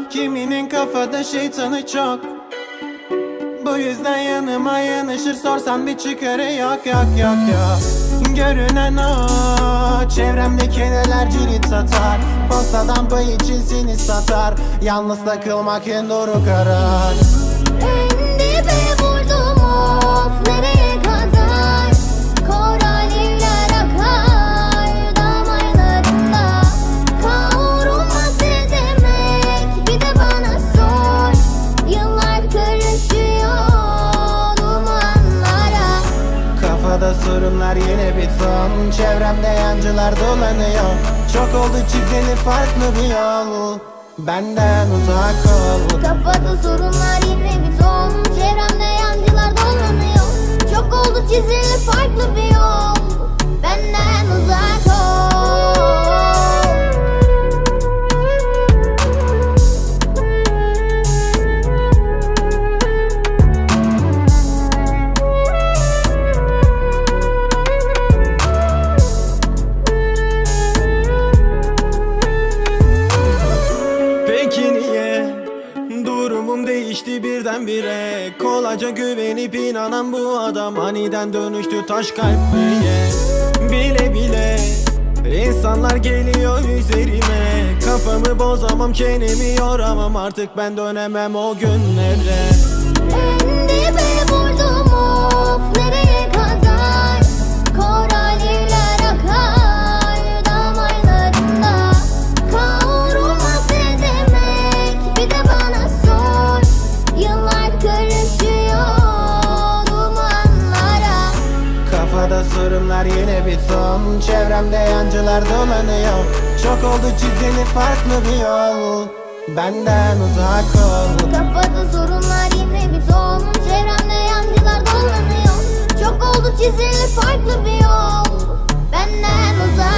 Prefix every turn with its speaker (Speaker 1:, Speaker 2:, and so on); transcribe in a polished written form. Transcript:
Speaker 1: Kiminin kafada şeytanı çok. Bu yüzden yanıma yanaşır, sorsan bir çıkarı yok yok yok yok. Görünen o, çevremdekiler cirit satar. Postadan pay için seni satar. Yalnız takılmak en doğru karar.
Speaker 2: En dibe vurdum, of nereye kadar? Koralliler akar damarlarımda. Kavrulmak ne demek, bir de bana sor. Yıllar karışıyor dumanlara.
Speaker 1: Kafada sorunlar yine bir ton. Çevremde yancılar dolanıyor. Çok oldu çizili farklı bir yol. Benden uzak ol.
Speaker 2: Kafada sorunlar yine bir ton. Çevremde yancılar dolanıyor. Çok oldu çizili farklı bir yol. Benden uzak ol.
Speaker 1: Peki niye durumum değişti birdenbire? Kolayca güvenip inanan bu adam aniden dönüştü taş kalpliye. Bile bile insanlar geliyor üzerime. Kafamı bozamam, çenemi yoramam, artık ben dönemem o günlere.
Speaker 2: En dibe vurdum, of nereye kadar? Koralliler akar damarlarımda. Kavrulmak ne demek, bir de bana sor. Yıllar karışıyor dumanlara.
Speaker 1: Kafada sorunlar yine bir ton. Çevremde yancılar dolanıyor. Çok oldu çizili farklı bir yol. Benden uzak ol.
Speaker 2: Kafada sorunlar yine bir ton. Çevremde yancılar dolanıyor. Çok oldu çizili farklı bir yol. Benden uzak